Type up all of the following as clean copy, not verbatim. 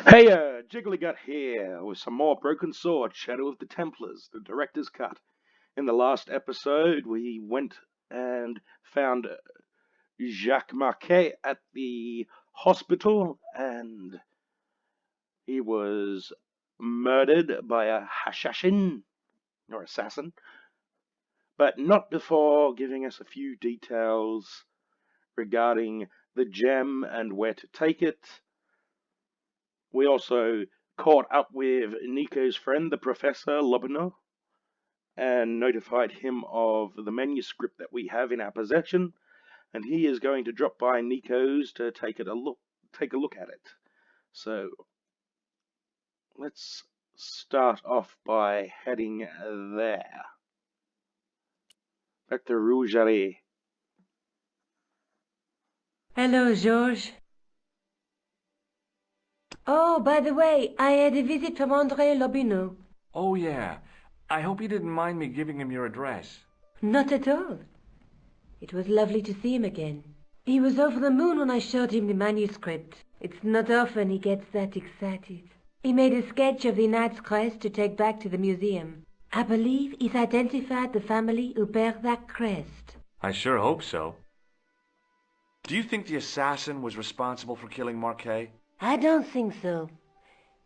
Hey, Jiggly-Gut here with some more Broken Sword, Shadow of the Templars, the director's cut. In the last episode, we went and found Jacques Marquet at the hospital, and he was murdered by a assassin, or assassin, but not before giving us a few details regarding the gem and where to take it. We also caught up with Nico's friend, the Professor Lobino, and notified him of the manuscript that we have in our possession, and he is going to drop by Nico's to take a look at it. So let's start off by heading there. Back to Rougerie. Hello, Georges. Oh, by the way, I had a visit from André Lobino. Oh, yeah. I hope you didn't mind me giving him your address. Not at all. It was lovely to see him again. He was over the moon when I showed him the manuscript. It's not often he gets that excited. He made a sketch of the knight's crest to take back to the museum. I believe he's identified the family who bear that crest. I sure hope so. Do you think the assassin was responsible for killing Marquet? I don't think so.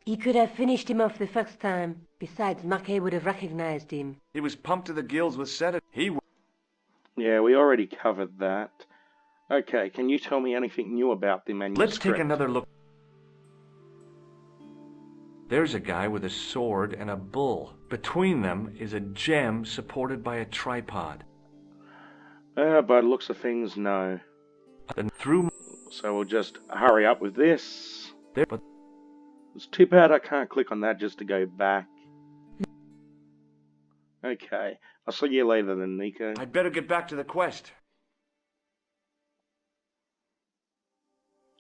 He could have finished him off the first time. Besides, Marquet would have recognized him. He was pumped to the gills with sedative. Yeah, we already covered that. Okay, can you tell me anything new about the manuscript? Let's take another look. There's a guy with a sword and a bull. Between them is a gem supported by a tripod. By the looks of things, no. Then through So we'll just hurry up with this. there, but It's too bad I can't click on that just to go back. Okay, I'll see you later then, Nico. I'd better get back to the quest.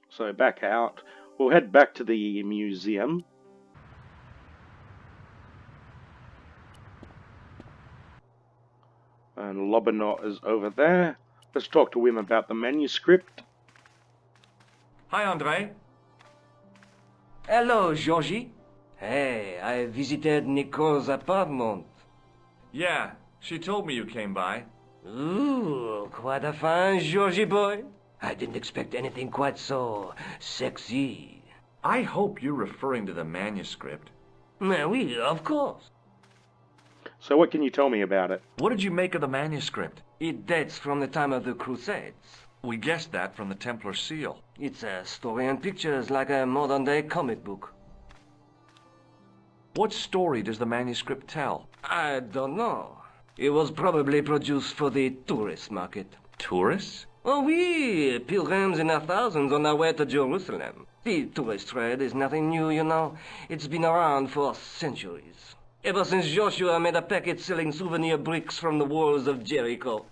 So back out. We'll head back to the museum. And Lobinot is over there. Let's talk to him about the manuscript. Hi, André. Hello, Georgie. Hey, I visited Nicole's apartment. Yeah, she told me you came by. Ooh, quite a fine Georgie boy. I didn't expect anything quite so sexy. I hope you're referring to the manuscript. Oui, of course. So what can you tell me about it? What did you make of the manuscript? It dates from the time of the Crusades. We guessed that from the Templar seal. It's a story and pictures like a modern-day comic book. What story does the manuscript tell? I don't know. It was probably produced for the tourist market. Tourists? Oh, oui, pilgrims in their thousands on their way to Jerusalem. The tourist trade is nothing new, you know. It's been around for centuries. Ever since Joshua made a packet selling souvenir bricks from the walls of Jericho.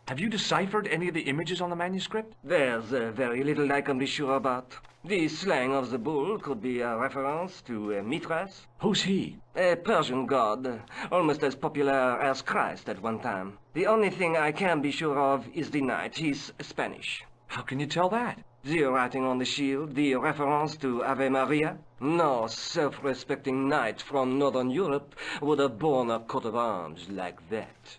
Have you deciphered any of the images on the manuscript? There's very little I can be sure about. The slang of the bull could be a reference to Mithras, Who's he? a Persian god, almost as popular as Christ at one time. The only thing I can be sure of is the knight. He's Spanish. How can you tell that? The writing on the shield, the reference to Ave Maria. No self-respecting knight from Northern Europe would have borne a coat of arms like that.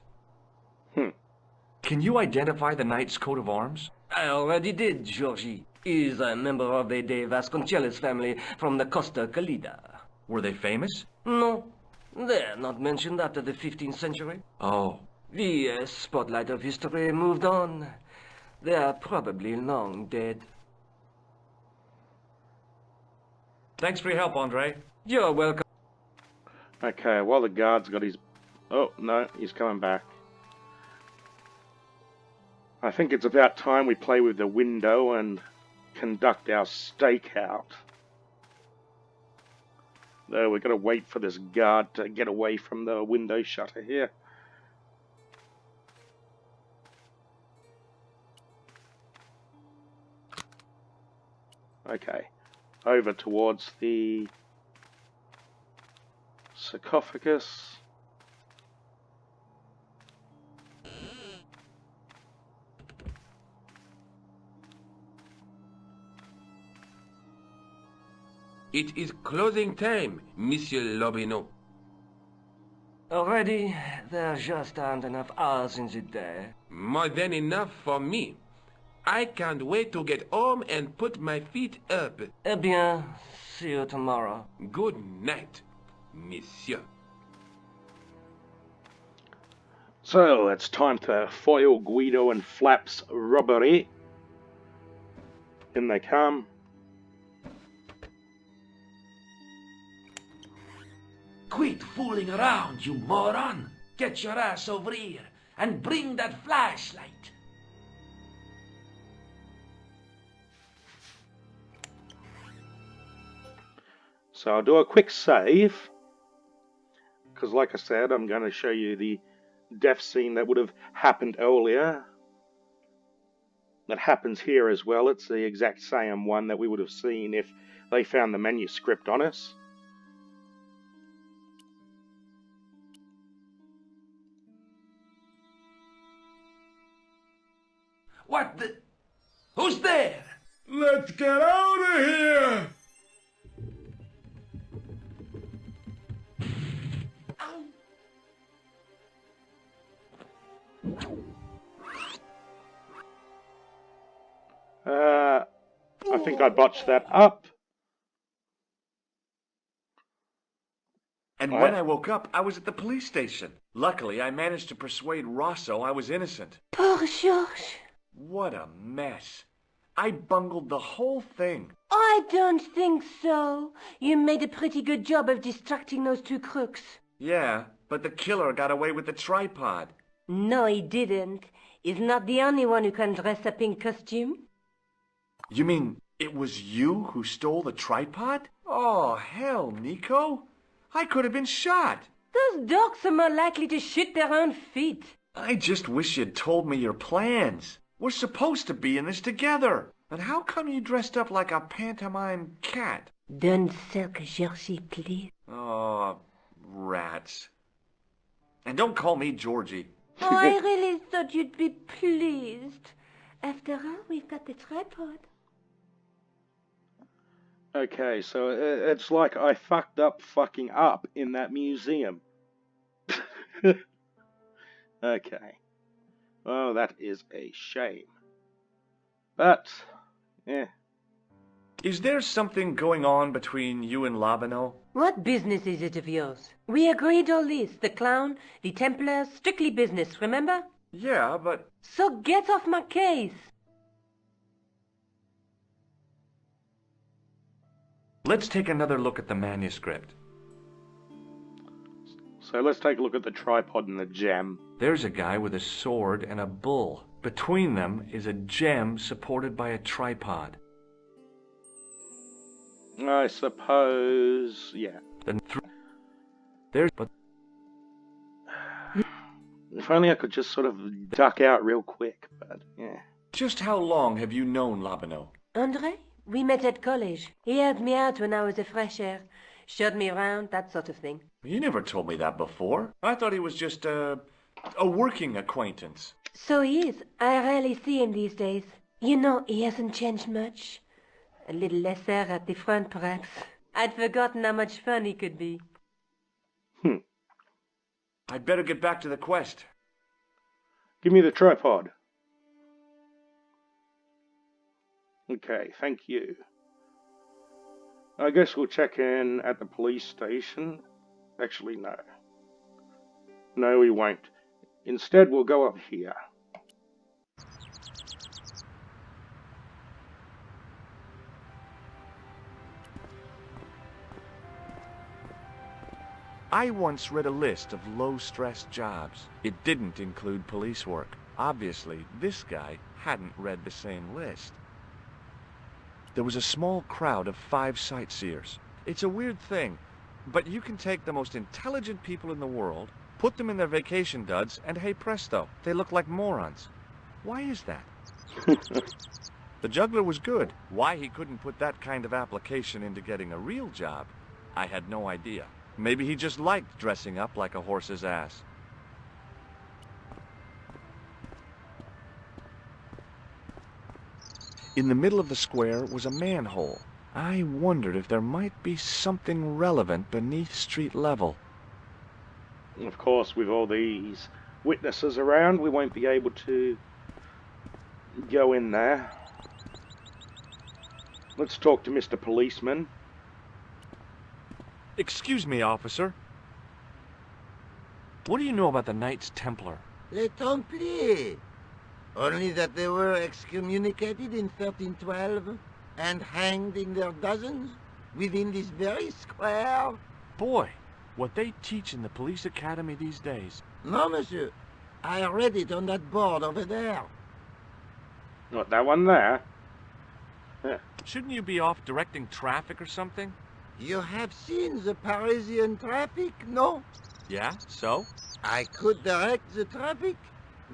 Can you identify the knight's coat of arms? I already did, Georgie. He's a member of the De Vasconcelos family from the Costa Calida. Were they famous? No, they're not mentioned after the 15th century. Oh, The spotlight of history moved on. They're probably long dead. thanks for your help, André. You're welcome. Okay, while the guard's got his... Oh, no, he's coming back. I think it's about time we play with the window and conduct our stakeout. Though we've got to wait for this guard to get away from the window shutter here. Okay, over towards the sarcophagus. It is closing time, Monsieur Lobineau. Already, there just aren't enough hours in the day. More than enough for me. I can't wait to get home and put my feet up. Eh bien, see you tomorrow. Good night, Monsieur. So it's time to foil Guido and Flap's robbery. In they come. Quit fooling around, you moron! Get your ass over here and bring that flashlight. So I'll do a quick save, because like I said, I'm going to show you the death scene that would have happened earlier. That happens here as well. It's the exact same one that we would have seen if they found the manuscript on us. What the... Who's there? Let's get out of here! I think I botched that up. And when I woke up, I was at the police station. Luckily, I managed to persuade Rosso I was innocent. Poor Georges. What a mess. I bungled the whole thing. I don't think so. You made a pretty good job of distracting those two crooks. Yeah, but the killer got away with the tripod. No, he didn't. He's not the only one who can dress up in costume. You mean it was you who stole the tripod? Oh, hell, Nico. I could have been shot. Those dogs are more likely to shoot their own feet. I just wish you'd told me your plans. We're supposed to be in this together. And how come you dressed up like a pantomime cat? Don't sulk, Georgie, please. Oh, rats. And don't call me Georgie. Oh, I really thought you'd be pleased. After all, we've got the tripod. Okay, so it's like I fucked up fucking up in that museum. Okay. Well, that is a shame. But, yeah. Is there something going on between you and Labino? What business is it of yours? We agreed all this. The clown, the Templars, strictly business, remember? Yeah, but... So get off my case. Let's take another look at the manuscript. So let's take a look at the tripod and the gem. There's a guy with a sword and a bull. Between them is a gem supported by a tripod. I suppose, yeah. Then there's... But if only I could just sort of duck out real quick, but yeah. just how long have you known Labino? André? We met at college. He helped me out when I was a fresher. Showed me around, that sort of thing. You never told me that before. I thought he was just a working acquaintance. So he is. I rarely see him these days. You know, he hasn't changed much. A little lesser at the front, perhaps. I'd forgotten how much fun he could be. I'd better get back to the quest. Give me the tripod. Okay, thank you. I guess we'll check in at the police station. Actually, no. No, we won't. Instead, we'll go up here. I once read a list of low-stress jobs. It didn't include police work. Obviously, this guy hadn't read the same list. There was a small crowd of 5 sightseers. It's a weird thing, but you can take the most intelligent people in the world, put them in their vacation duds, and hey presto, they look like morons. Why is that? The juggler was good. Why he couldn't put that kind of application into getting a real job, I had no idea. Maybe he just liked dressing up like a horse's ass. In the middle of the square was a manhole. I wondered if there might be something relevant beneath street level. Of course, with all these witnesses around, we won't be able to go in there. Let's talk to Mr. Policeman. Excuse me, officer. What do you know about the Knights Templar? Les Templiers. Only that they were excommunicated in 1312 and hanged in their dozens within this very square. Boy, what they teach in the police academy these days. No, monsieur. I read it on that board over there. What, that one there? Yeah. Shouldn't you be off directing traffic or something? You have seen the Parisian traffic, no? Yeah, so? I could direct the traffic.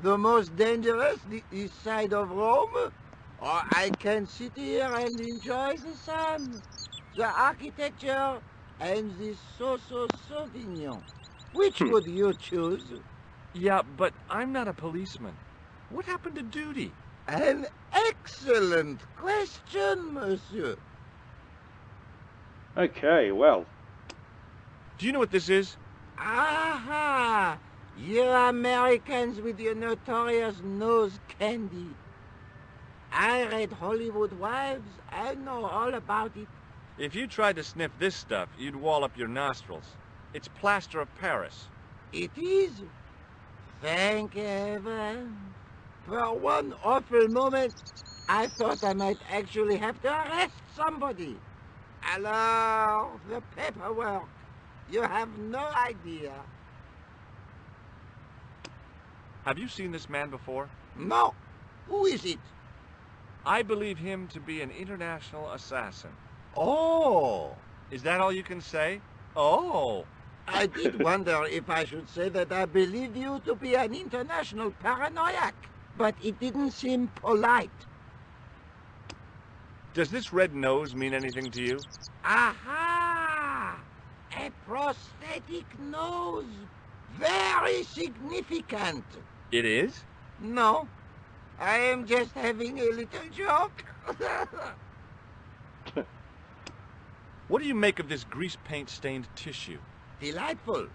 The most dangerous, the east side of Rome. Or I can sit here and enjoy the sun, the architecture, and the Sauvignon. Which would you choose? Yeah, but I'm not a policeman. What happened to duty? An excellent question, monsieur. Okay, well. Do you know what this is? Aha! You Americans with your notorious nose candy. I read Hollywood Wives. I know all about it. If you tried to sniff this stuff, you'd wall up your nostrils. It's plaster of Paris. It is. Thank heaven. For one awful moment, I thought I might actually have to arrest somebody. Alors, the paperwork. You have no idea. Have you seen this man before? No. Who is it? I believe him to be an international assassin. Oh. Is that all you can say? Oh. I did wonder if I should say that I believe you to be an international paranoiac, but it didn't seem polite. Does this red nose mean anything to you? Aha! A prosthetic nose. Very significant. It is? No, I am just having a little joke. What do you make of this grease paint stained tissue? Delightful.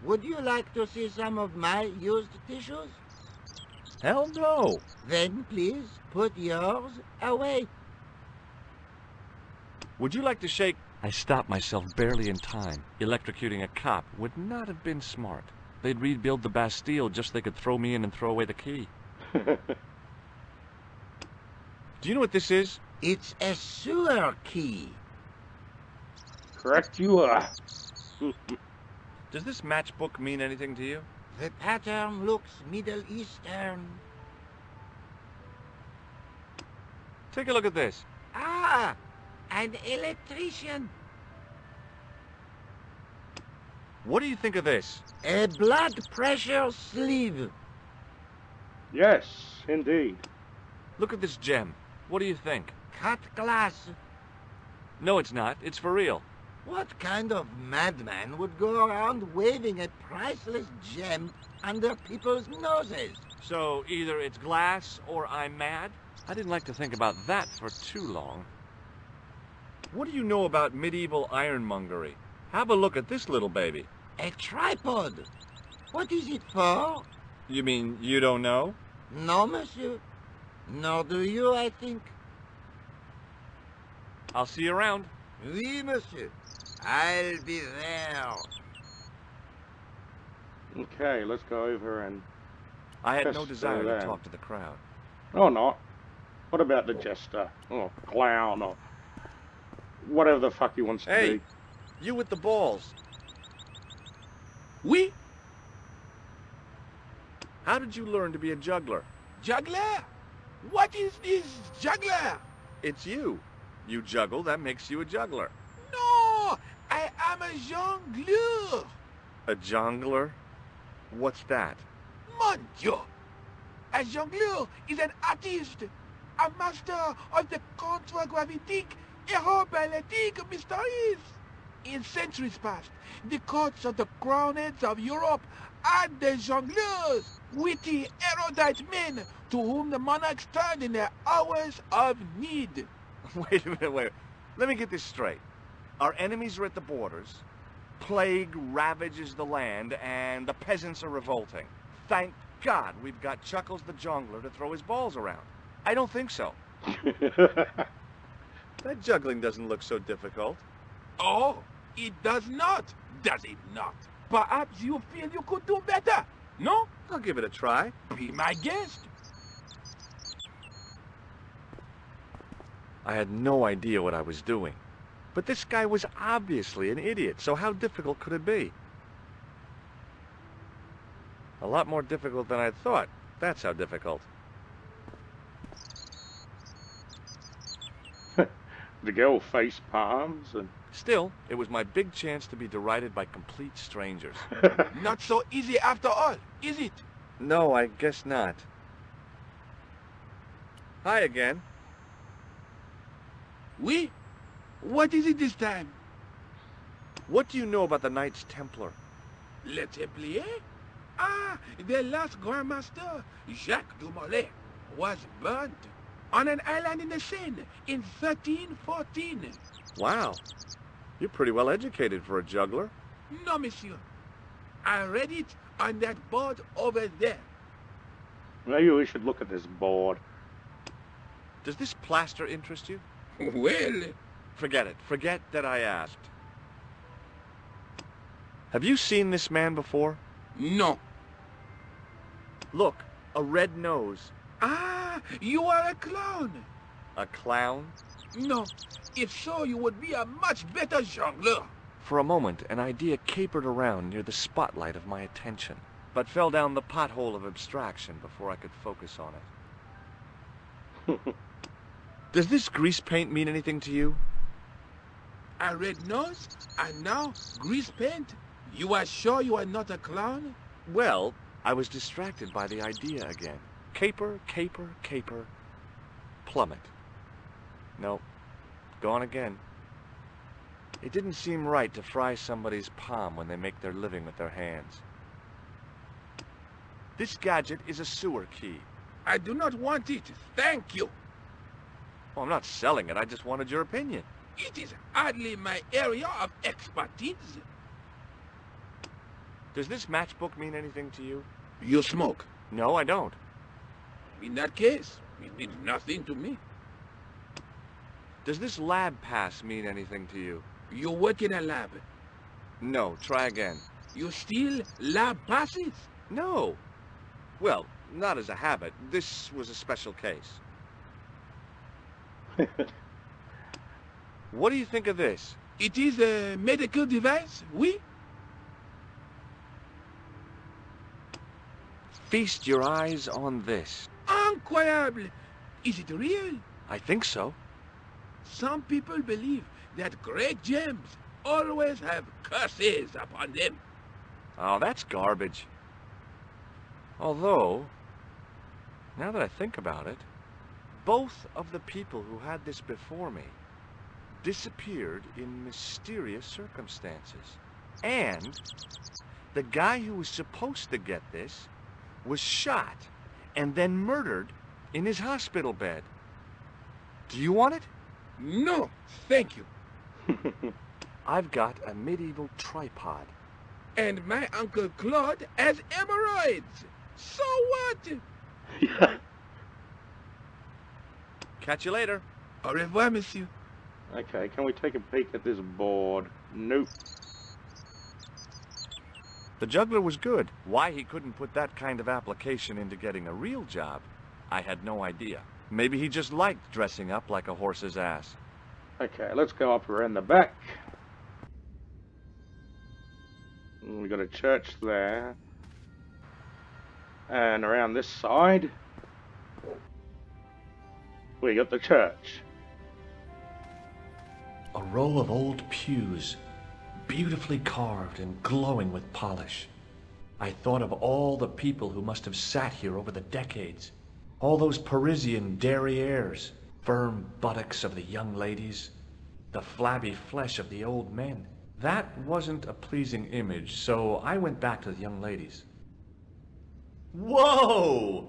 Would you like to see some of my used tissues? Hell no. Then please put yours away. Would you like to shake? I stopped myself barely in time. Electrocuting a cop would not have been smart. They'd rebuild the Bastille just so they could throw me in and throw away the key. Do you know what this is? It's a sewer key. Correct you are. Does this matchbook mean anything to you? The pattern looks Middle Eastern. Take a look at this. Ah, an electrician. What do you think of this? A blood pressure sleeve. Yes, indeed. Look at this gem. What do you think? Cut glass. No, it's not. It's for real. What kind of madman would go around waving a priceless gem under people's noses? So either it's glass or I'm mad? I didn't like to think about that for too long. What do you know about medieval ironmongery? Have a look at this little baby. A tripod. What is it for? You mean you don't know? No, monsieur. Nor do you, I think. I'll see you around. Oui, monsieur. I'll be there. Okay, let's go over and... I had no Just desire so to then. talk to the crowd. Oh, not. What about the jester? Or clown, or... whatever the fuck he wants to Hey, be. you with the balls. Oui, How did you learn to be a juggler? juggler? What is this juggler? It's you. You juggle, that makes you a juggler. No, I am a jongleur. A jongler? What's that? Mon Dieu! A jongleur is an artist, a master of the contragravitic aeroballetic mysteries. In centuries past, the courts of the crowned heads of Europe had the jongleurs, witty, erudite men to whom the monarchs turned in their hours of need. Wait a minute, wait. Let me get this straight. Our enemies are at the borders, plague ravages the land, and the peasants are revolting. Thank God we've got Chuckles the Jongler to throw his balls around. I don't think so. That juggling doesn't look so difficult. Oh, it does not, does it not? Perhaps you feel you could do better, no? I'll give it a try. Be my guest. I had no idea what I was doing. But this guy was obviously an idiot, so how difficult could it be? A lot more difficult than I thought. That's how difficult. The girl face palms and... Still, it was my big chance to be derided by complete strangers. Not so easy after all, is it? No, I guess not. Hi again. Oui? What is it this time? What do you know about the Knights Templar? Le Templier? Ah, the last Grand Master, Jacques Dumoulin, was burnt on an island in the Seine in 1314. Wow. You're pretty well educated for a juggler. No, monsieur. I read it on that board over there. Maybe we should look at this board. Does this plaster interest you? Well... Forget it. Forget that I asked. Have you seen this man before? No. Look, a red nose. Ah, you are a clown. A clown? No, if so, you would be a much better jongleur. For a moment, an idea capered around near the spotlight of my attention, but fell down the pothole of abstraction before I could focus on it. Does this grease paint mean anything to you? A red nose, and now grease paint? You are sure you are not a clown? Well, I was distracted by the idea again. Caper, caper, caper. Plummet. No. Gone again. It didn't seem right to fry somebody's palm when they make their living with their hands. This gadget is a sewer key. I do not want it, thank you. Well, I'm not selling it, I just wanted your opinion. It is hardly my area of expertise. Does this matchbook mean anything to you? You smoke. No, I don't. In that case, it means nothing to me. Does this lab pass mean anything to you? You work in a lab. No, try again. You steal lab passes? No. Well, not as a habit. This was a special case. What do you think of this? It is a medical device, oui? Feast your eyes on this. Incroyable! Is it real? I think so. Some people believe that great gems always have curses upon them. Oh, that's garbage. Although, now that I think about it, both of the people who had this before me disappeared in mysterious circumstances. And the guy who was supposed to get this was shot and then murdered in his hospital bed. Do you want it? No, thank you. I've got a medieval tripod. And my Uncle Claude has hemorrhoids. So what? Catch you later. Au revoir, monsieur. Okay, can we take a peek at this board? Nope. The juggler was good. Why he couldn't put that kind of application into getting a real job, I had no idea. Maybe he just liked dressing up like a horse's ass. Okay, let's go up around the back. We got a church there. And around this side, we got the church. A row of old pews, beautifully carved and glowing with polish. I thought of all the people who must have sat here over the decades. All those Parisian derrieres, firm buttocks of the young ladies, the flabby flesh of the old men. That wasn't a pleasing image, so I went back to the young ladies. Whoa!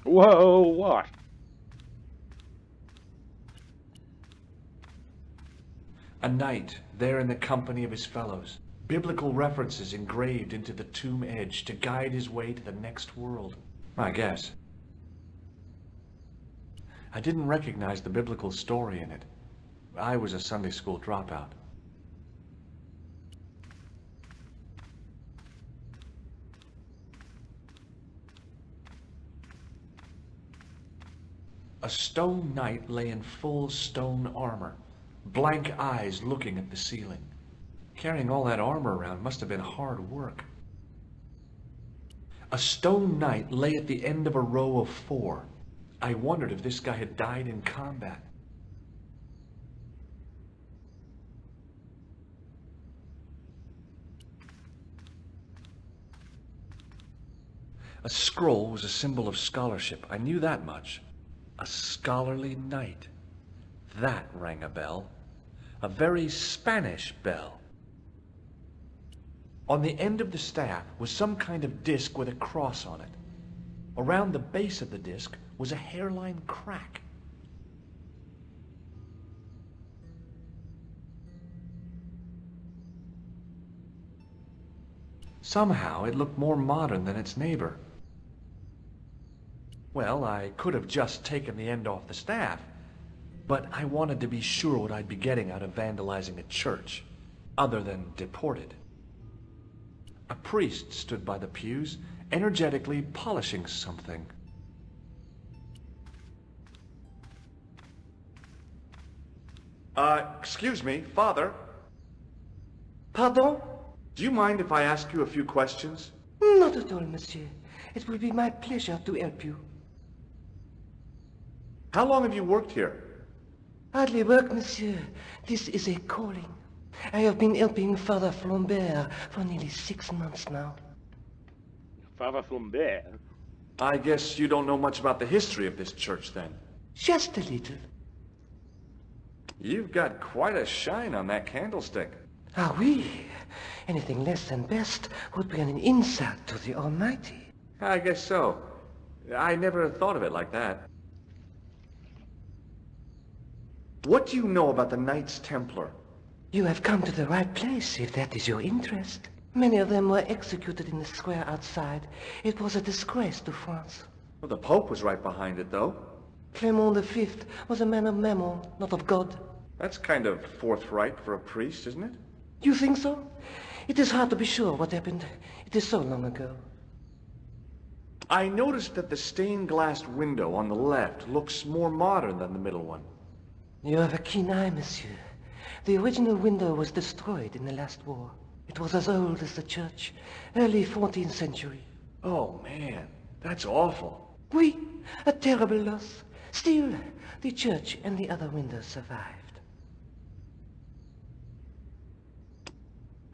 Whoa, what? A knight, there in the company of his fellows. Biblical references engraved into the tomb edge to guide his way to the next world. I guess. I didn't recognize the biblical story in it. I was a Sunday school dropout. A stone knight lay in full stone armor, blank eyes looking at the ceiling. Carrying all that armor around must have been hard work. A stone knight lay at the end of a row of 4. I wondered if this guy had died in combat. A scroll was a symbol of scholarship. I knew that much. A scholarly knight. That rang a bell. A very Spanish bell. On the end of the staff was some kind of disc with a cross on it. Around the base of the disc was a hairline crack. Somehow it looked more modern than its neighbor. Well, I could have just taken the end off the staff, but I wanted to be sure what I'd be getting out of vandalizing a church, other than deported. A priest stood by the pews, energetically polishing something. Excuse me, Father. Pardon? Do you mind if I ask you a few questions? Not at all, monsieur. It will be my pleasure to help you. How long have you worked here? Hardly work, monsieur. This is a calling. I have been helping Father Flambert for nearly 6 months now. Father Flambert? I guess you don't know much about the history of this church, then. Just a little. You've got quite a shine on that candlestick. Ah, oui. Anything less than best would be an insult to the Almighty. I guess so. I never thought of it like that. What do you know about the Knights Templar? You have come to the right place, if that is your interest. Many of them were executed in the square outside. It was a disgrace to France. Well, the Pope was right behind it, though. Clement V was a man of mammon, not of God. That's kind of forthright for a priest, isn't it? You think so? It is hard to be sure what happened. It is so long ago. I noticed that the stained glass window on the left looks more modern than the middle one. You have a keen eye, monsieur. The original window was destroyed in the last war. It was as old as the church, early 14th century. Oh, man, that's awful. Oui, a terrible loss. Still, the church and the other windows survived.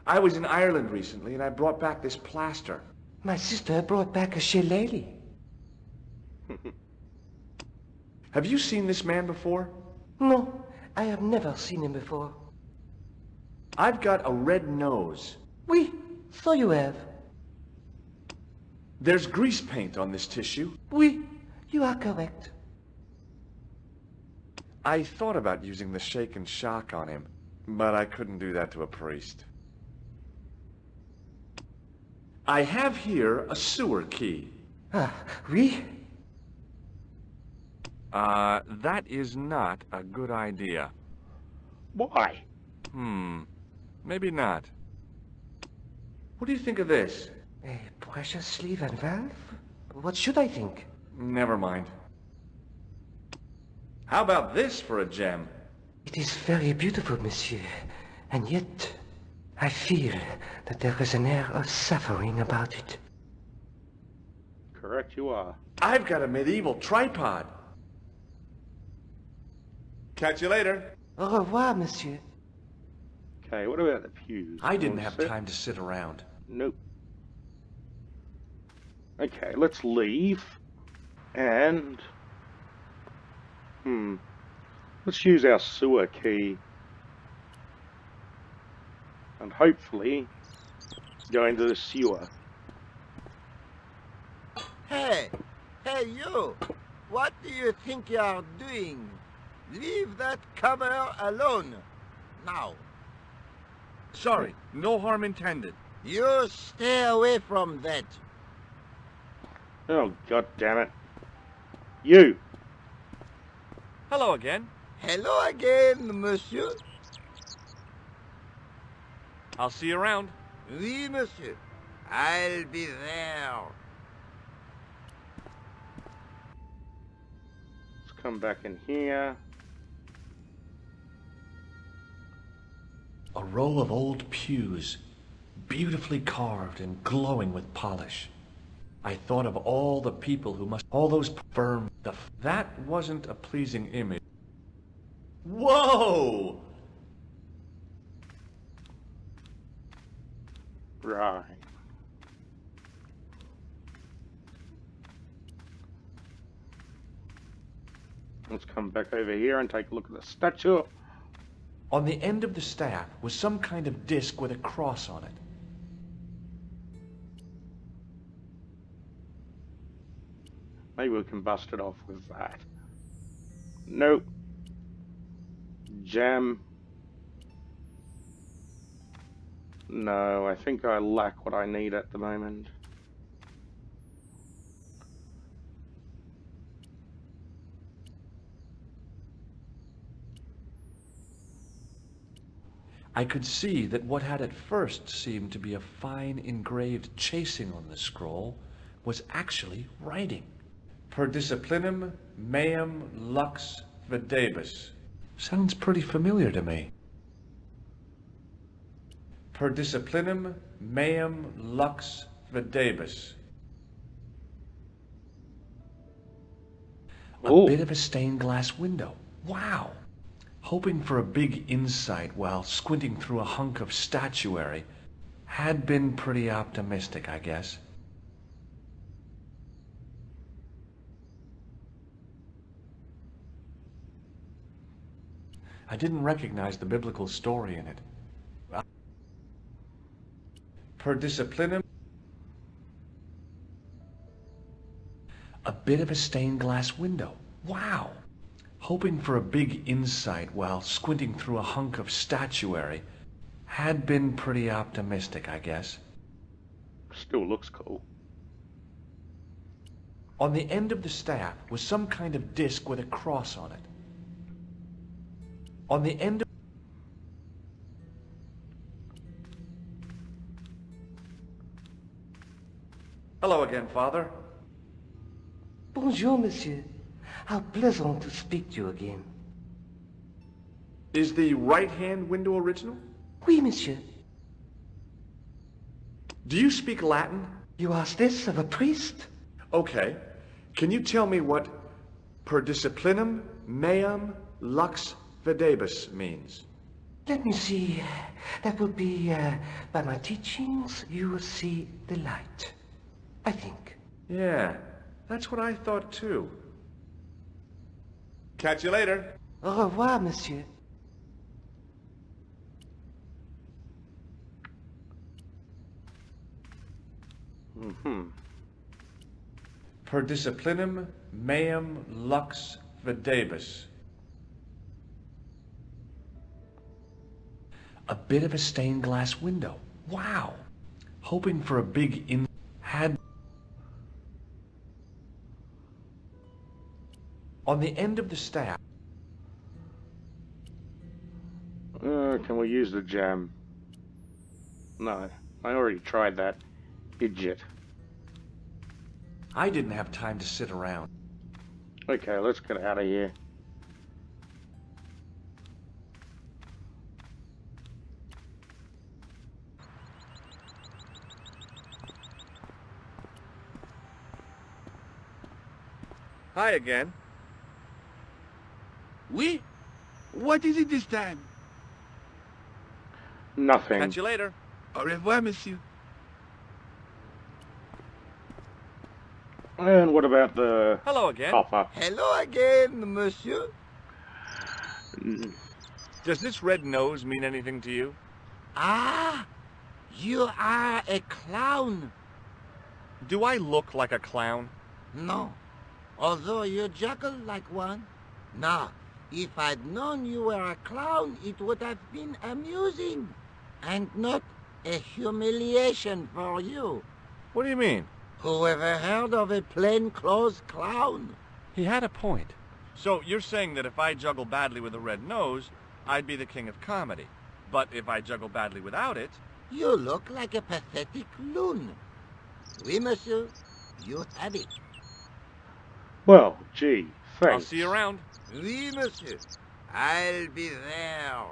I was in Ireland recently, and I brought back this plaster. My sister brought back a shillelagh. Have you seen this man before? No, I have never seen him before. I've got a red nose. Oui, so you have. There's grease paint on this tissue. Oui, you are correct. I thought about using the shake and shock on him, but I couldn't do that to a priest. I have here a sewer key. Ah, oui? That is not a good idea. Why? Maybe not. What do you think of this? A precious sleeve and valve? What should I think? Never mind. How about this for a gem? It is very beautiful, monsieur. And yet, I feel that there is an air of suffering about it. Correct you are. I've got a medieval tripod. Catch you later. Au revoir, monsieur. Okay, what about the pews? I didn't Wanna have sit? time to sit around. Nope. Okay, let's leave. And... let's use our sewer key. And hopefully go into the sewer. Hey, Hey, you! What do you think you're doing? Leave that cover alone. Now. Sorry, no harm intended. You stay away from that. Oh, god damn it. You! Hello again. Hello again, monsieur. I'll see you around. Oui, monsieur. I'll be there. Let's come back in here. A row of old pews, beautifully carved and glowing with polish. I thought of all the people who must... all those firm... That wasn't a pleasing image. Whoa! Right. Let's come back over here and take a look at the statue. On the end of the staff was some kind of disc with a cross on it. Maybe we can bust it off with that. Nope. Gem. No, I think I lack what I need at the moment. I could see that what had at first seemed to be a fine engraved chasing on the scroll was actually writing. Per disciplinum meum lux videbus. Sounds pretty familiar to me. Per disciplinum meum lux videbus. A bit of a stained glass window. Wow! Hoping for a big insight while squinting through a hunk of statuary had been pretty optimistic, I guess. I didn't recognize the biblical story in it. Per disciplinum. A bit of a stained glass window. Wow! Hoping for a big insight while squinting through a hunk of statuary had been pretty optimistic, I guess. Still looks cool. On the end of the staff was some kind of disc with a cross on it. On the end of... Hello again, Father. Bonjour, monsieur. How pleasant to speak to you again. Is the right-hand window original? Oui, monsieur. Do you speak Latin? You ask this of a priest? Okay. Can you tell me what per disciplinum meum lux videbus means? Let me see. That would be, by my teachings, you will see the light. I think. Yeah, that's what I thought too. Catch you later. Au revoir, monsieur. Per disciplinum meum lux videbus. A bit of a stained glass window. Wow! Hoping for a big had... On the end of the staff... Can we use the gem? No, I already tried that. Idiot. I didn't have time to sit around. Okay, let's get out of here. Hi again. Oui? What is it this time? Nothing. Catch you later. Au revoir, monsieur. And what about the Hello again. copper? Hello again, monsieur. Does this red nose mean anything to you? Ah, you are a clown. Do I look like a clown? No, although you juggle like one. Now, if I'd known you were a clown, it would have been amusing, and not a humiliation for you. What do you mean? Who ever heard of a plainclothes clown? He had a point. So you're saying that if I juggle badly with a red nose, I'd be the king of comedy. But if I juggle badly without it... You look like a pathetic loon. Oui, monsieur, you have it. Well, gee, thanks. I'll see you around. Oui, monsieur. I'll be there.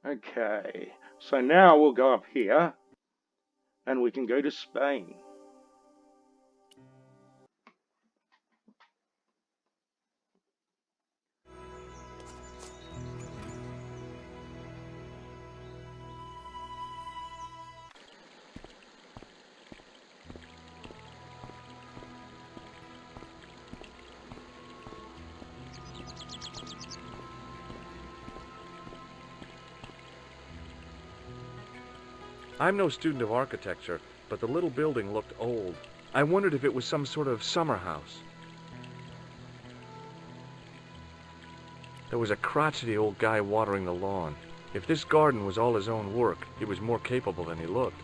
Okay, so now we'll go up here, and we can go to Spain. I'm no student of architecture, but the little building looked old. I wondered if it was some sort of summer house. There was a crotchety old guy watering the lawn. If this garden was all his own work, he was more capable than he looked.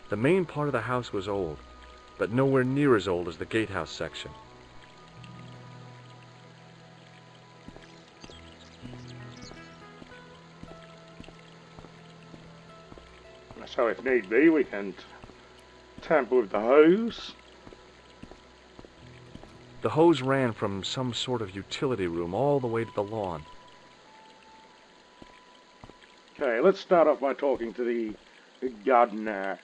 The main part of the house was old, but nowhere near as old as the gatehouse section. So if need be, we can tamper with the hose. The hose ran from some sort of utility room all the way to the lawn. Okay, let's start off by talking to the gardener.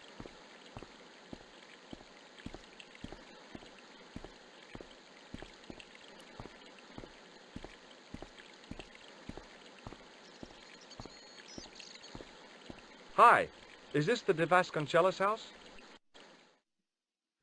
Hi, is this the De Vasconcelos house?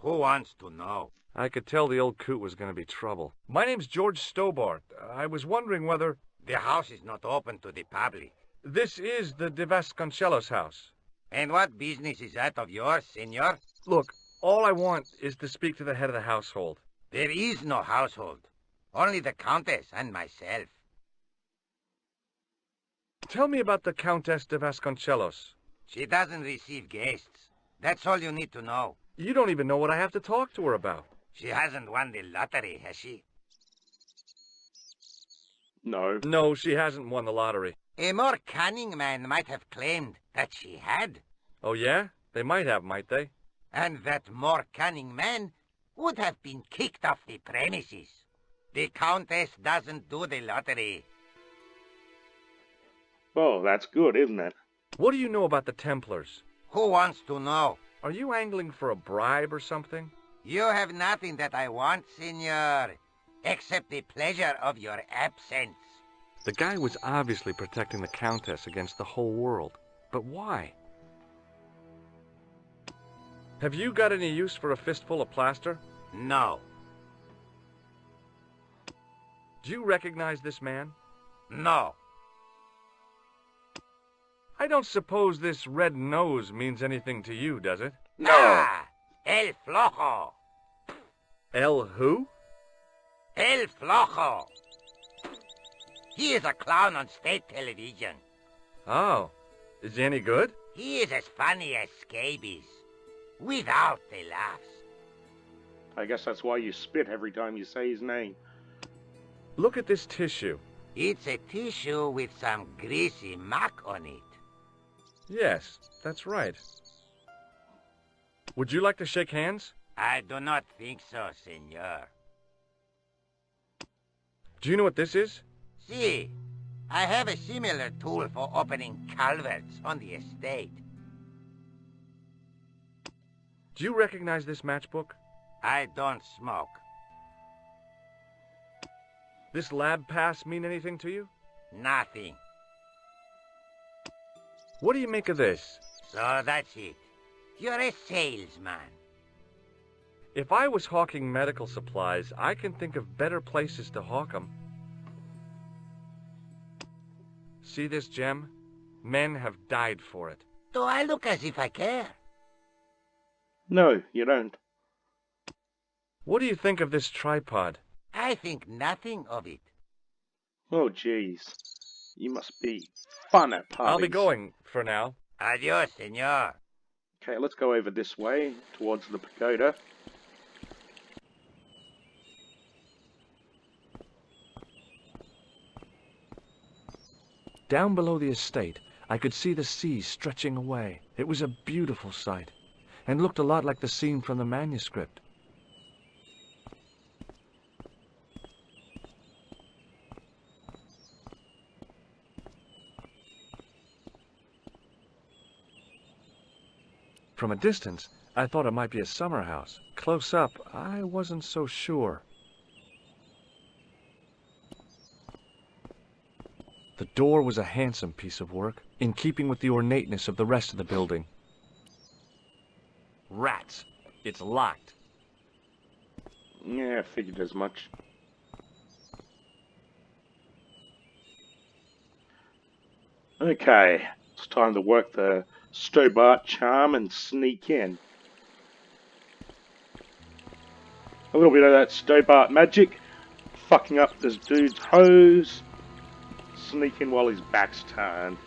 Who wants to know? I could tell the old coot was going to be trouble. My name's George Stobart. I was wondering whether... The house is not open to the public. This is the De Vasconcelos house. And what business is that of yours, senor? Look, all I want is to speak to the head of the household. There is no household. Only the Countess and myself. Tell me about the Countess de Vasconcelos. She doesn't receive guests. That's all you need to know. You don't even know what I have to talk to her about. She hasn't won the lottery, has she? No. No, she hasn't won the lottery. A more cunning man might have claimed that she had. Oh, yeah? They might have, might they? And that more cunning man would have been kicked off the premises. The Countess doesn't do the lottery. Well, that's good, isn't it? What do you know about the Templars? Who wants to know? Are you angling for a bribe or something? You have nothing that I want, senor, except the pleasure of your absence. The guy was obviously protecting the Countess against the whole world. But why? Have you got any use for a fistful of plaster? No. Do you recognize this man? No. I don't suppose this red nose means anything to you, does it? No. Ah, El Flojo. El who? El Flojo. He is a clown on state television. Oh, is he any good? He is as funny as scabies, without the laughs. I guess that's why you spit every time you say his name. Look at this tissue. It's a tissue with some greasy muck on it. Yes, that's right. Would you like to shake hands? I do not think so, senor. Do you know what this is? See, I have a similar tool for opening culverts on the estate. Do you recognize this matchbook? I don't smoke. This lab pass mean anything to you? Nothing. What do you make of this? So that's it. You're a salesman. If I was hawking medical supplies, I can think of better places to hawk 'em. See this gem? Men have died for it. Do I look as if I care? No, you don't. What do you think of this tripod? I think nothing of it. Oh, jeez. You must be fun at parties. I'll be going for now. Adios, senor. Okay, let's go over this way, towards the pagoda. Down below the estate, I could see the sea stretching away. It was a beautiful sight, and looked a lot like the scene from the manuscript. From a distance, I thought it might be a summer house. Close up, I wasn't so sure. The door was a handsome piece of work, in keeping with the ornateness of the rest of the building. Rats! It's locked. Yeah, I figured as much. Okay, it's time to work the Stobart charm and sneak in. A little bit of that Stobart magic, fucking up this dude's hose, sneak in while his back's turned.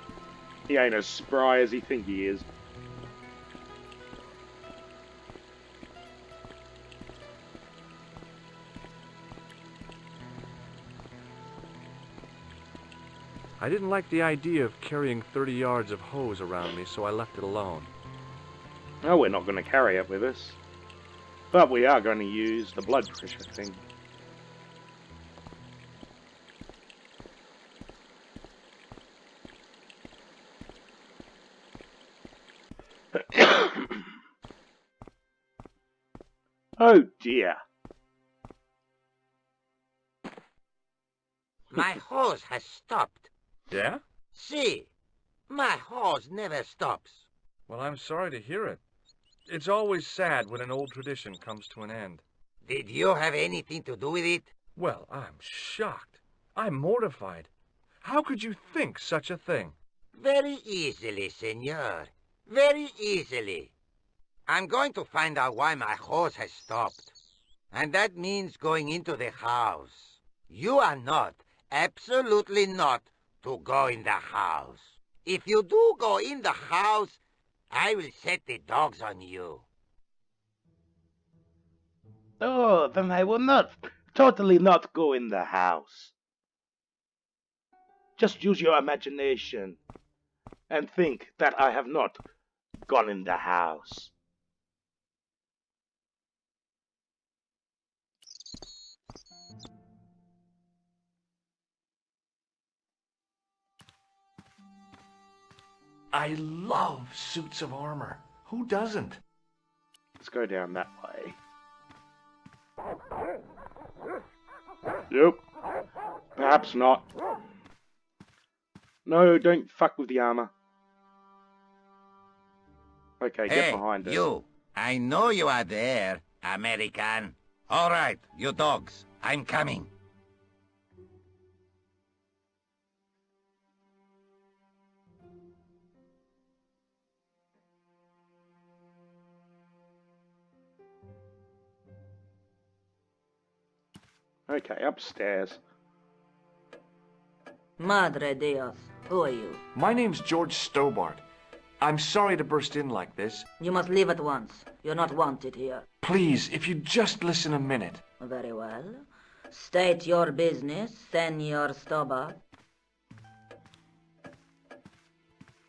He ain't as spry as he think he is. I didn't like the idea of carrying 30 yards of hose around me, so I left it alone. Oh, we're not going to carry it with us. But we are going to use the blood pressure thing. Oh dear. My hose has stopped. Yeah? See, my hose never stops. Well, I'm sorry to hear it. It's always sad when an old tradition comes to an end. Did you have anything to do with it? Well, I'm shocked. I'm mortified. How could you think such a thing? Very easily, senor. Very easily. I'm going to find out why my hose has stopped. And that means going into the house. You are not, absolutely not, to go in the house. If you do go in the house, I will set the dogs on you. Oh, then I will not, totally not go in the house. Just use your imagination and think that I have not gone in the house. I love suits of armor. Who doesn't? Let's go down that way. Yep. Perhaps not. No, don't fuck with the armor. Okay, get behind it. You. I know you are there, American. All right, you dogs. I'm coming. Okay, upstairs. Madre Dios, who are you? My name's George Stobart. I'm sorry to burst in like this. You must leave at once. You're not wanted here. Please, if you'd just listen a minute. Very well. State your business, Senor Stobart.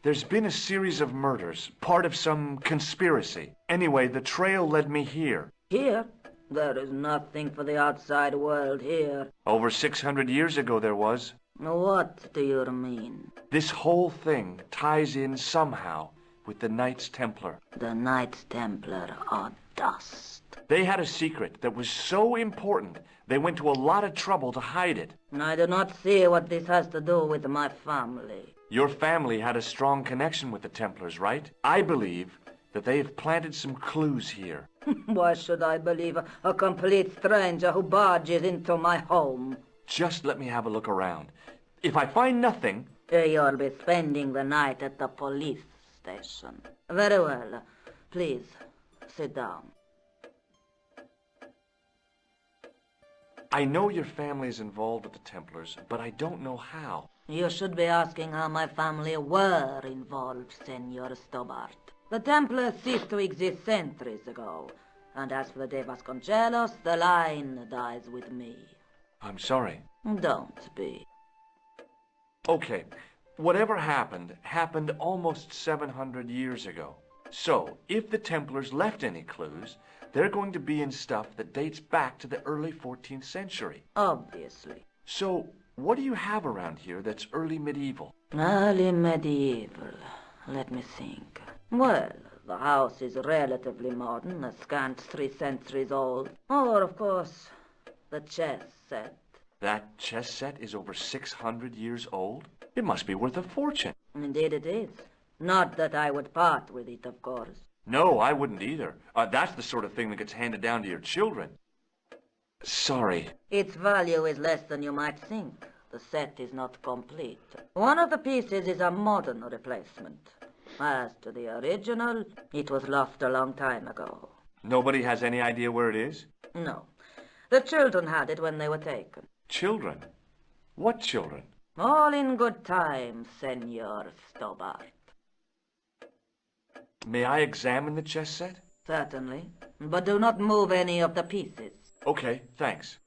There's been a series of murders, part of some conspiracy. Anyway, the trail led me here. Here? There is nothing for the outside world here. Over 600 years ago there was. What do you mean? This whole thing ties in somehow with the Knights Templar. The Knights Templar are dust. They had a secret that was so important, they went to a lot of trouble to hide it. I do not see what this has to do with my family. Your family had a strong connection with the Templars, right? I believe that they have planted some clues here. Why should I believe a complete stranger who barges into my home? Just let me have a look around. If I find nothing... You'll be spending the night at the police station. Very well. Please, sit down. I know your family is involved with the Templars, but I don't know how. You should be asking how my family were involved, Senor Stobart. The Templars ceased to exist centuries ago, and as for the De Vasconcelos, the line dies with me. I'm sorry. Don't be. Okay, whatever happened almost 700 years ago. So, if the Templars left any clues, they're going to be in stuff that dates back to the early 14th century. Obviously. So, what do you have around here that's early medieval? Early medieval. Let me think. Well, the house is relatively modern, a scant 3 centuries old. Or, of course, the chess set. That chess set is over 600 years old? It must be worth a fortune. Indeed it is. Not that I would part with it, of course. No, I wouldn't either. That's the sort of thing that gets handed down to your children. Sorry. Its value is less than you might think. The set is not complete. One of the pieces is a modern replacement. As to the original, it was lost a long time ago. Nobody has any idea where it is? No. The children had it when they were taken. Children? What children? All in good time, Senor Stobart. May I examine the chess set? Certainly. But do not move any of the pieces. Okay, thanks.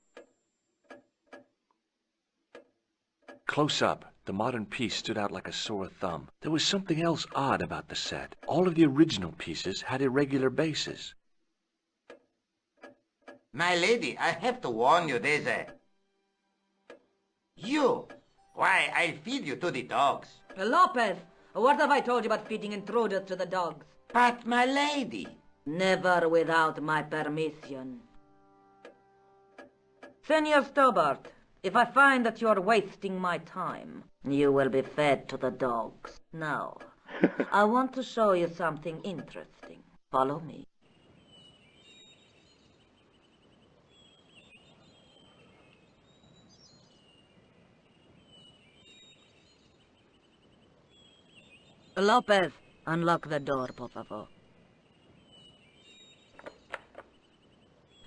Close up, the modern piece stood out like a sore thumb. There was something else odd about the set. All of the original pieces had irregular bases. My lady, I have to warn you, there's a... You! Why, I'll feed you to the dogs. Lopez, what have I told you about feeding intruders to the dogs? But, my lady... Never without my permission. Senor Stobart, if I find that you're wasting my time, you will be fed to the dogs. Now, I want to show you something interesting. Follow me. Lopez, unlock the door, por favor.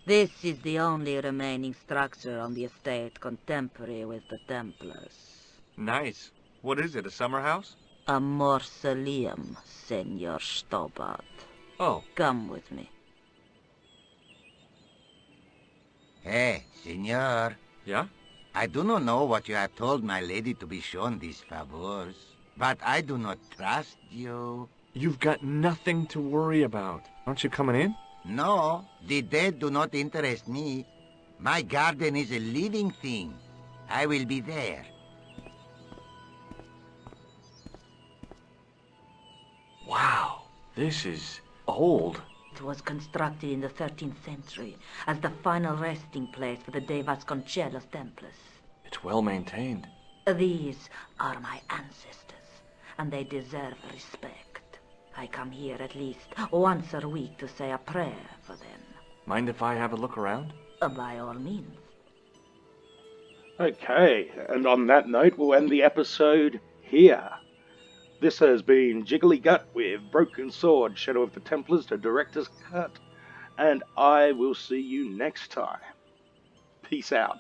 This is the only remaining structure on the estate contemporary with the Templars. Nice. What is it, a summer house? A mausoleum, Senor Stobart. Oh. Come with me. Hey, senor. Yeah? I do not know what you have told my lady to be shown these favors, but I do not trust you. You've got nothing to worry about. Aren't you coming in? No, the dead do not interest me. My garden is a living thing. I will be there. Wow, this is old. It was constructed in the 13th century as the final resting place for the De Vasconcelos Templars. It's well maintained. These are my ancestors, and they deserve respect. I come here at least once a week to say a prayer for them. Mind if I have a look around? By all means. Okay, and on that note, we'll end the episode here. This has been Jiggly-Gut with Broken Sword, Shadow of the Templars, the Director's Cut, and I will see you next time. Peace out.